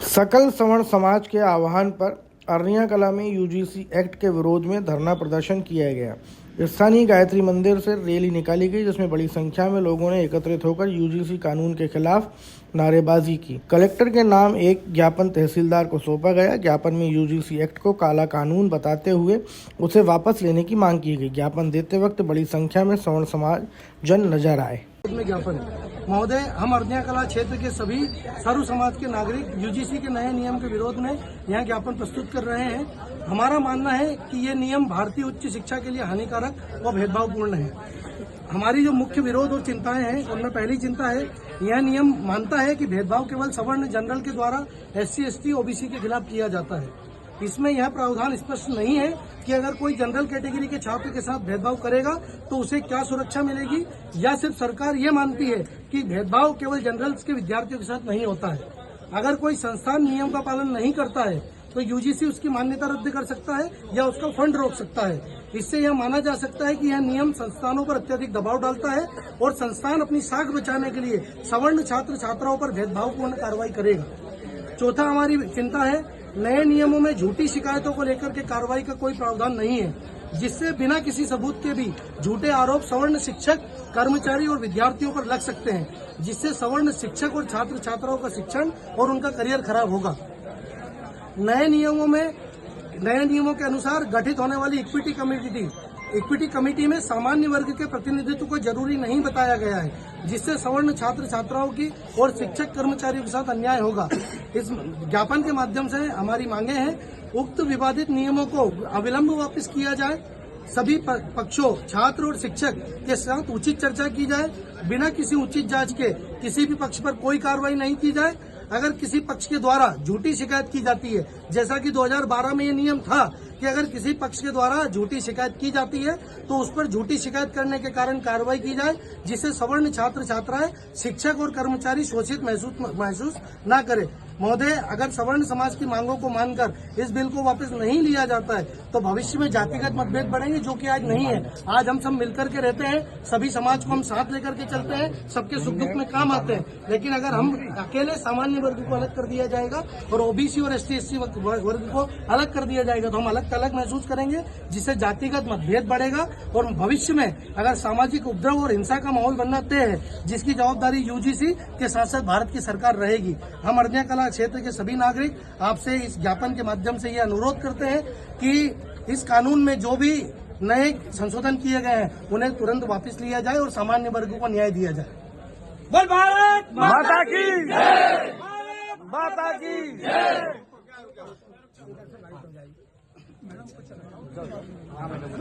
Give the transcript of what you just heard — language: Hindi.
सकल सवर्ण समाज के आह्वान पर अरनिया कला में यूजीसी एक्ट के विरोध में धरना प्रदर्शन किया गया। स्थानीय गायत्री मंदिर से रैली निकाली गई, जिसमें बड़ी संख्या में लोगों ने एकत्रित होकर यूजीसी कानून के खिलाफ नारेबाजी की। कलेक्टर के नाम एक ज्ञापन तहसीलदार को सौंपा गया। ज्ञापन में यूजीसी एक्ट को काला कानून बताते हुए उसे वापस लेने की मांग की गई। ज्ञापन देते वक्त बड़ी संख्या में सवर्ण समाज जन नजर आए। ज्ञापन महोदय, हम अरनिया कला क्षेत्र के सभी सर्व समाज के नागरिक यूजीसी के नए नियम के विरोध में यहाँ ज्ञापन प्रस्तुत कर रहे हैं। हमारा मानना है कि ये नियम भारतीय उच्च शिक्षा के लिए हानिकारक और भेदभावपूर्ण है। हमारी जो मुख्य विरोध और चिंताएं हैं, उनमें पहली चिंता है, यह नियम मानता है कि भेदभाव केवल सवर्ण जनरल के द्वारा SC, ST, OBC के खिलाफ किया जाता है। इसमें यह प्रावधान स्पष्ट नहीं है कि अगर कोई जनरल कैटेगरी के छात्र के साथ भेदभाव करेगा तो उसे क्या सुरक्षा मिलेगी, या सिर्फ सरकार ये मानती है कि भेदभाव केवल जनरल्स के विद्यार्थियों के साथ नहीं होता है। अगर कोई संस्थान नियम का पालन नहीं करता है तो यूजीसी उसकी मान्यता रद्द कर सकता है या उसका फंड रोक सकता है। इससे यह माना जा सकता है कि यह नियम संस्थानों पर अत्यधिक दबाव डालता है और संस्थान अपनी साख बचाने के लिए सवर्ण छात्र छात्राओं पर भेदभावपूर्ण कार्रवाई करेगा। चौथा, हमारी चिंता है, नए नियमों में झूठी शिकायतों को लेकर के कार्रवाई का कोई प्रावधान नहीं है, जिससे बिना किसी सबूत के भी झूठे आरोप सवर्ण शिक्षक, कर्मचारी और विद्यार्थियों पर लग सकते हैं, जिससे सवर्ण शिक्षक और छात्र छात्राओं का शिक्षण और उनका करियर खराब होगा। नए नियमों के अनुसार गठित होने वाली इक्विटी कमेटी में सामान्य वर्ग के प्रतिनिधित्व को जरूरी नहीं बताया गया है, जिससे सवर्ण छात्र छात्राओं की और शिक्षक कर्मचारियों के साथ अन्याय होगा। इस ज्ञापन के माध्यम से हमारी मांगे हैं, उक्त विवादित नियमों को अविलंब वापस किया जाए, सभी पक्षों छात्र और शिक्षक के साथ उचित चर्चा की जाए, बिना किसी उचित जांच के किसी भी पक्ष पर कोई कार्रवाई नहीं की जाए। अगर किसी पक्ष के द्वारा झूठी शिकायत की जाती है, जैसा कि 2012 में ये नियम था कि अगर किसी पक्ष के द्वारा झूठी शिकायत की जाती है तो उस पर झूठी शिकायत करने के कारण कार्रवाई की जाए, जिससे सवर्ण छात्र छात्राएं, शिक्षक और कर्मचारी शोषित महसूस न करें। महोदय, अगर सवर्ण समाज की मांगों को मानकर इस बिल को वापस नहीं लिया जाता है तो भविष्य में जातिगत मतभेद बढ़ेंगे, जो कि आज नहीं है। आज हम सब मिलकर के रहते हैं, सभी समाज को हम साथ लेकर के चलते हैं, सबके सुख दुख में काम आते हैं। लेकिन अगर हम अकेले सामान्य वर्ग को अलग कर दिया जाएगा और OBC और ST, SC वर्ग को अलग कर दिया जाएगा तो हम अलग अलग महसूस करेंगे, जिससे जातिगत मतभेद बढ़ेगा और भविष्य में अगर सामाजिक उपद्रव और हिंसा का माहौल बनना तय है, जिसकी जवाबदारी यूजीसी के साथ साथ भारत की सरकार रहेगी। हम अरनिया कला क्षेत्र के सभी नागरिक आपसे इस ज्ञापन के माध्यम से यह अनुरोध करते हैं कि इस कानून में जो भी नए संशोधन किए गए हैं उन्हें तुरंत वापस लिया जाए और सामान्य वर्ग को न्याय दिया जाए। बोल भारत माता की जय, माता की जय।